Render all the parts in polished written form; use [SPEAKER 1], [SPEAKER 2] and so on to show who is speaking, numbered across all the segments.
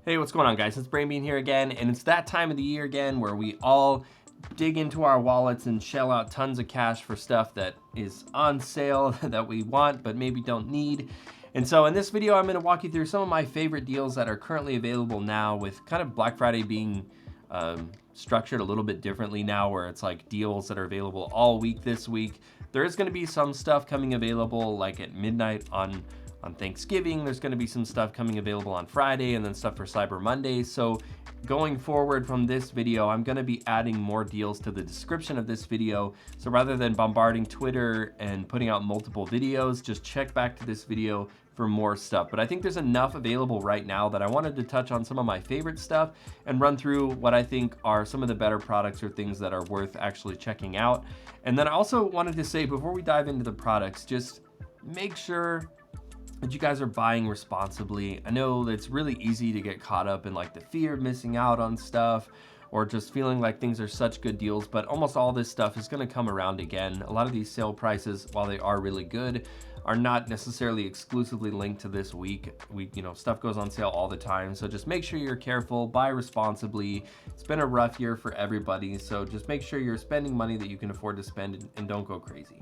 [SPEAKER 1] Hey, what's going on, guys? It's Brainbean here again, and it's that time of the year again where we all dig into our wallets and shell out tons of cash for stuff that is on sale that we want but maybe don't need. And so in this video, I'm going to walk you through some of my favorite deals that are currently available now, with kind of Black Friday being structured a little bit differently now, where it's like deals that are available all week this week. There is going to be some stuff coming available like at midnight on Thanksgiving. There's going to be some stuff coming available on Friday, and then stuff for Cyber Monday. So going forward from this video, I'm going to be adding more deals to the description of this video. So rather than bombarding Twitter and putting out multiple videos, just check back to this video for more stuff. But I think there's enough available right now that I wanted to touch on some of my favorite stuff and run through what I think are some of the better products or things that are worth actually checking out. And then I also wanted to say, before we dive into the products, just make sure that you guys are buying responsibly. I know that it's really easy to get caught up in like the fear of missing out on stuff, or just feeling like things are such good deals, but almost all this stuff is gonna come around again. A lot of these sale prices, while they are really good, are not necessarily exclusively linked to this week. Stuff goes on sale all the time. So just make sure you're careful, buy responsibly. It's been a rough year for everybody. So just make sure you're spending money that you can afford to spend, and don't go crazy.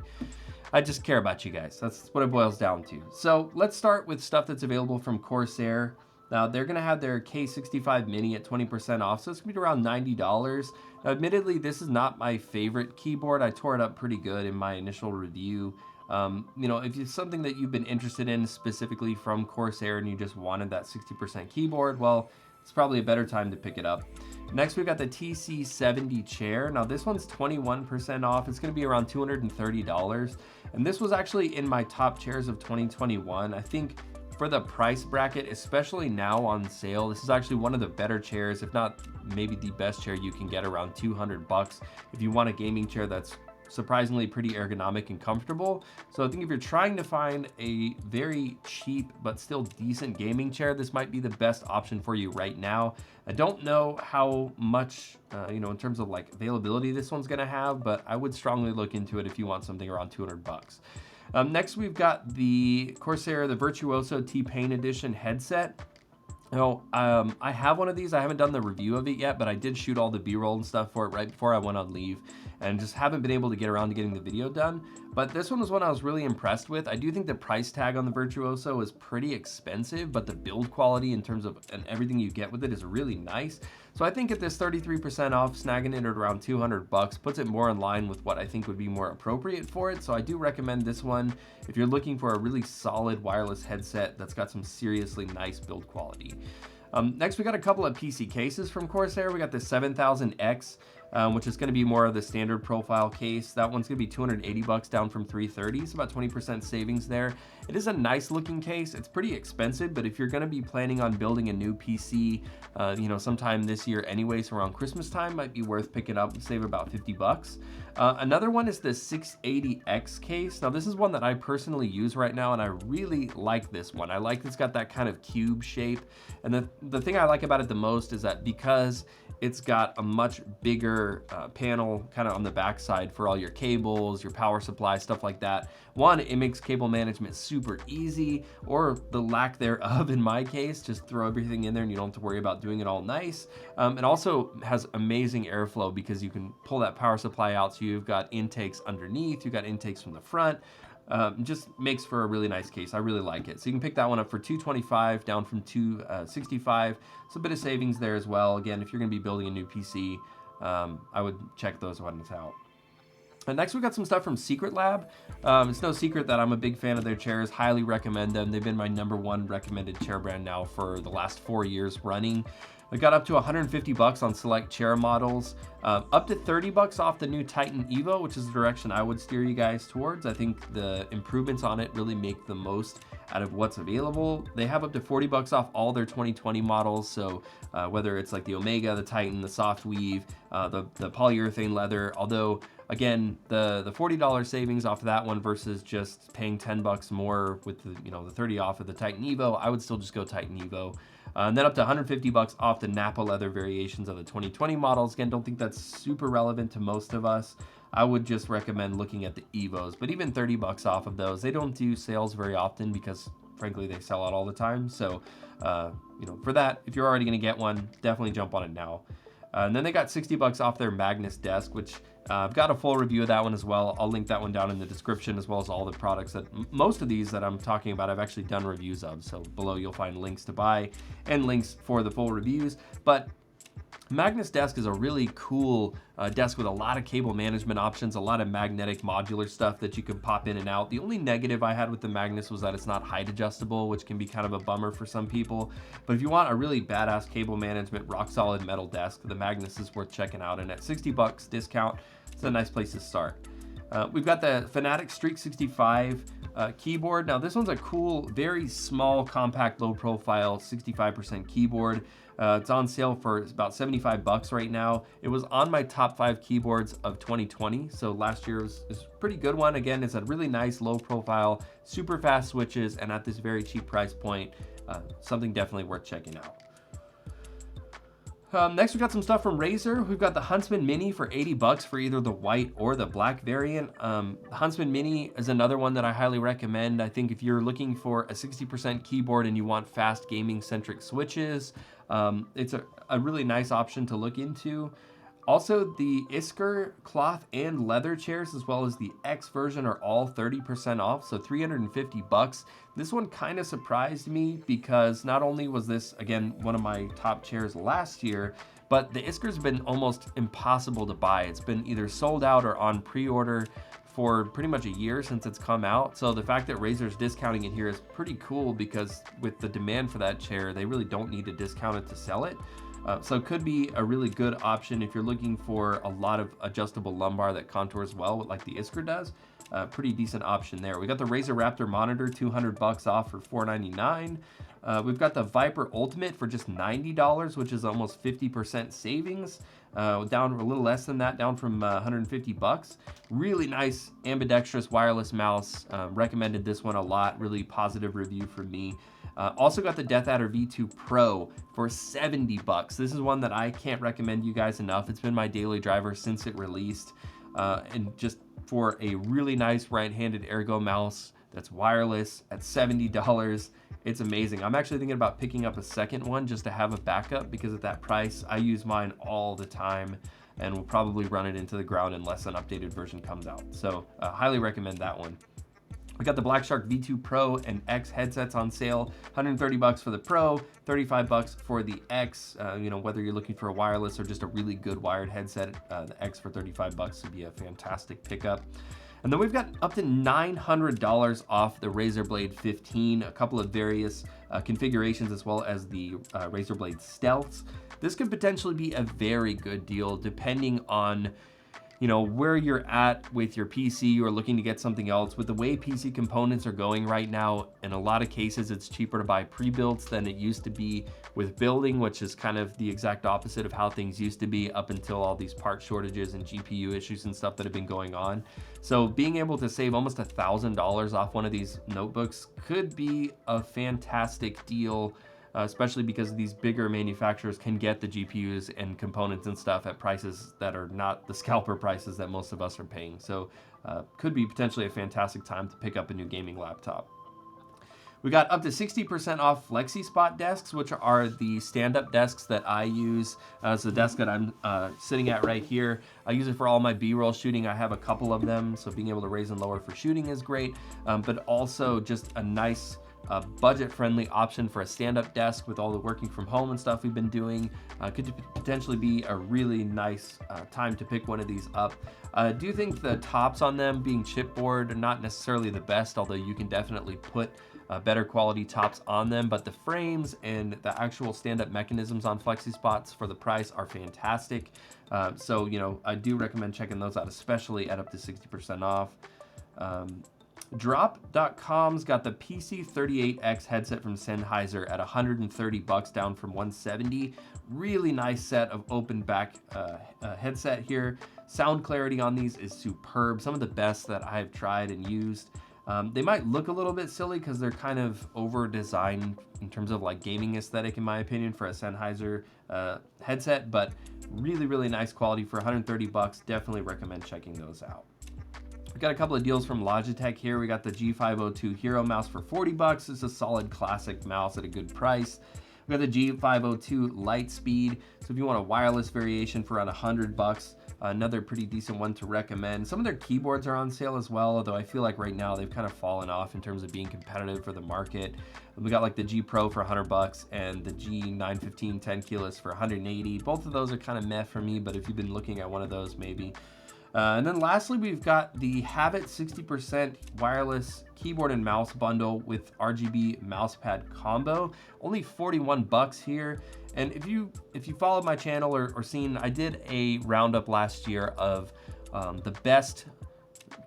[SPEAKER 1] I just care about you guys. That's what it boils down to. So let's start with stuff that's available from Corsair. Now they're gonna have their K65 Mini at 20% off, so it's gonna be around $90. Now, admittedly, this is not my favorite keyboard. I tore it up pretty good in my initial review. If it's something that you've been interested in specifically from Corsair and you just wanted that 60% keyboard, well, it's probably a better time to pick it up. Next, we've got the TC70 chair. Now this one's 21% off. It's gonna be around $230. And this was actually in my top chairs of 2021. I think for the price bracket, especially now on sale, this is actually one of the better chairs, if not maybe the best chair you can get, around 200 bucks if you want a gaming chair that's surprisingly pretty ergonomic and comfortable. So I think if you're trying to find a very cheap but still decent gaming chair, this might be the best option for you right now. I don't know how much, in terms of like availability this one's gonna have, but I would strongly look into it if you want something around 200 bucks. Next, we've got the Corsair, the Virtuoso T-Pain Edition headset. Now, I have one of these. I haven't done the review of it yet, but I did shoot all the B-roll and stuff for it right before I went on leave, and just haven't been able to get around to getting the video done. But this one was one I was really impressed with. I do think the price tag on the Virtuoso is pretty expensive, but the build quality in terms of and everything you get with it is really nice. So I think at this 33% off, snagging it at around 200 bucks puts it more in line with what I think would be more appropriate for it. So I do recommend this one if you're looking for a really solid wireless headset that's got some seriously nice build quality. Next, we got a couple of PC cases from Corsair. We got the 7000X, which is going to be more of the standard profile case. That one's going to be 280 bucks, down from 330. It's about 20% savings there. It is a nice looking case. It's pretty expensive, but if you're going to be planning on building a new PC, sometime this year anyways, around Christmas time, might be worth picking up and save about 50 bucks. Another one is the 680X case. Now this is one that I personally use right now, and I really like this one. I like it's got that kind of cube shape. And the thing I like about it the most is that because it's got a much bigger panel kind of on the back side for all your cables, your power supply, stuff like that. One, it makes cable management super easy, or the lack thereof in my case. Just throw everything in there and you don't have to worry about doing it all nice. It also has amazing airflow because you can pull that power supply out, so you've got intakes underneath, you've got intakes from the front. Just makes for a really nice case. I really like it. So you can pick that one up for $225, down from $265. It's a bit of savings there as well. Again, if you're gonna be building a new PC, I would check those ones out. And next, we got some stuff from Secretlab. It's no secret that I'm a big fan of their chairs. Highly recommend them. They've been my #1 recommended chair brand now for the last 4 years running. I got up to 150 bucks on select chair models, up to 30 bucks off the new Titan Evo, which is the direction I would steer you guys towards. I think the improvements on it really make the most out of what's available. They have up to 40 bucks off all their 2020 models. So whether it's like the Omega, the Titan, the soft weave, the polyurethane leather, although again, the $40 savings off of that one versus just paying 10 bucks more with the 30 off of the Titan Evo, I would still just go Titan Evo. And then up to 150 bucks off the Napa leather variations of the 2020 models. Again, don't think that's super relevant to most of us. I would just recommend looking at the Evos, but even 30 bucks off of those. They don't do sales very often because frankly, they sell out all the time. So, you know, for that, if you're already going to get one, definitely jump on it now. And then they got 60 bucks off their Magnus desk, which I've got a full review of that one as well. I'll link that one down in the description, as well as all the products that most of these that I'm talking about I've actually done reviews of. So below you'll find links to buy and links for the full reviews. But Magnus desk is a really cool desk with a lot of cable management options, a lot of magnetic modular stuff that you can pop in and out. The only negative I had with the Magnus was that it's not height adjustable, which can be kind of a bummer for some people. But if you want a really badass cable management, rock solid metal desk, the Magnus is worth checking out. And at 60 bucks discount, it's a nice place to start. We've got the Fnatic Streak 65 keyboard. Now this one's a cool, very small, compact, low profile, 65% keyboard. It's on sale for about 75 bucks right now. It was on my top 5 keyboards of 2020. So last year was a pretty good one. Again, it's a really nice low profile, super fast switches, and at this very cheap price point, something definitely worth checking out. Next, we got some stuff from Razer. We've got the Huntsman Mini for 80 bucks for either the white or the black variant. The Huntsman Mini is another one that I highly recommend. I think if you're looking for a 60% keyboard and you want fast gaming centric switches, it's a really nice option to look into. Also, the Iskur cloth and leather chairs, as well as the X version, are all 30% off, so 350 bucks. This one kind of surprised me because not only was this, again, one of my top chairs last year, but the Iskur's been almost impossible to buy. It's been either sold out or on pre-order for pretty much a year since it's come out. So the fact that Razer's discounting it here is pretty cool, because with the demand for that chair, they really don't need to discount it to sell it. So it could be a really good option if you're looking for a lot of adjustable lumbar that contours well, like the Iskur does. Pretty decent option there. We got the Razer Raptor monitor, 200 bucks off for $499. We've got the Viper Ultimate for just $90, which is almost 50% savings. Down a little less than that, down from 150 bucks. Really nice ambidextrous wireless mouse. Recommended this one a lot. Really positive review from me. Also got the Deathadder V2 Pro for 70 bucks. This is one that I can't recommend you guys enough. It's been my daily driver since it released. And just for a really nice right-handed ergo mouse that's wireless at $70, it's amazing. I'm actually thinking about picking up a second one just to have a backup, because at that price, I use mine all the time and will probably run it into the ground unless an updated version comes out. So highly recommend that one. We got the Blackshark V2 Pro and X headsets on sale. 130 bucks for the Pro, 35 bucks for the X. You know, whether you're looking for a wireless or just a really good wired headset, the X for 35 bucks would be a fantastic pickup. And then we've got up to $900 off the Razer Blade 15, a couple of various configurations, as well as the Razer Blade Stealths. This could potentially be a very good deal depending on, you know, where you're at with your PC or looking to get something else. With the way PC components are going right now, in a lot of cases, it's cheaper to buy pre-builts than it used to be with building, which is kind of the exact opposite of how things used to be up until all these part shortages and GPU issues and stuff that have been going on. So being able to save almost $1,000 off one of these notebooks could be a fantastic deal, especially because these bigger manufacturers can get the GPUs and components and stuff at prices that are not the scalper prices that most of us are paying. So could be potentially a fantastic time to pick up a new gaming laptop. We got up to 60% off FlexiSpot desks, which are the stand-up desks that I use. It's the desk that I'm sitting at right here. I use it for all my B-roll shooting. I have a couple of them, so being able to raise and lower for shooting is great, but also just a nice budget-friendly option for a stand-up desk with all the working from home and stuff we've been doing. Could potentially be a really nice time to pick one of these up. I do think the tops on them, being chipboard, are not necessarily the best, although you can definitely put better quality tops on them, but the frames and the actual stand-up mechanisms on FlexiSpots for the price are fantastic. So, you know, I do recommend checking those out, especially at up to 60% off. Drop.com's got the PC38X headset from Sennheiser at 130 bucks, down from 170. Really nice set of open back headset here. Sound clarity on these is superb. Some of the best that I've tried and used. They might look a little bit silly because they're kind of over designed in terms of like gaming aesthetic, in my opinion, for a Sennheiser headset, but really, really nice quality for 130 bucks. Definitely recommend checking those out. We got a couple of deals from Logitech here. We got the G502 Hero mouse for 40 bucks. It's a solid classic mouse at a good price. We got the G502 Lightspeed. So if you want a wireless variation for around 100 bucks, another pretty decent one to recommend. Some of their keyboards are on sale as well, although I feel like right now they've kind of fallen off in terms of being competitive for the market. We got like the Gpro for 100 bucks and the G915 10 keyless for 180. Both of those are kind of meh for me, but if you've been looking at one of those, maybe. And then lastly, we've got the Habit 60% wireless keyboard and mouse bundle with RGB mousepad combo. Only 41 bucks here. And if you followed my channel or seen, I did a roundup last year of the best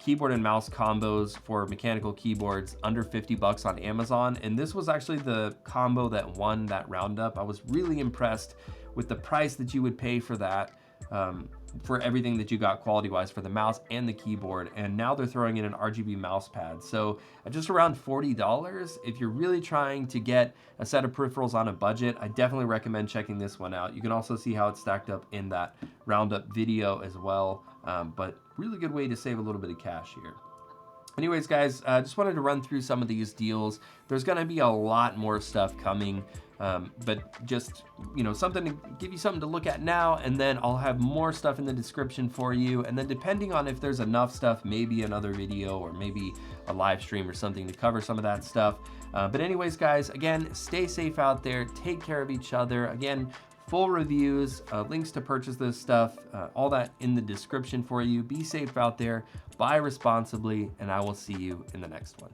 [SPEAKER 1] keyboard and mouse combos for mechanical keyboards under 50 bucks on Amazon. And this was actually the combo that won that roundup. I was really impressed with the price that you would pay for that. For everything that you got quality-wise for the mouse and the keyboard, and now they're throwing in an RGB mouse pad. So at just around $40, if you're really trying to get a set of peripherals on a budget, I definitely recommend checking this one out. You can also see how it's stacked up in that roundup video as well, but really good way to save a little bit of cash here. Anyways, guys, just wanted to run through some of these deals. There's gonna be a lot more stuff coming, but just, you know, something to give you something to look at now, and then I'll have more stuff in the description for you. And then depending on if there's enough stuff, maybe another video or maybe a live stream or something to cover some of that stuff. But anyways, guys, again, stay safe out there. Take care of each other. Again, full reviews, links to purchase this stuff, all that in the description for you. Be safe out there, buy responsibly, and I will see you in the next one.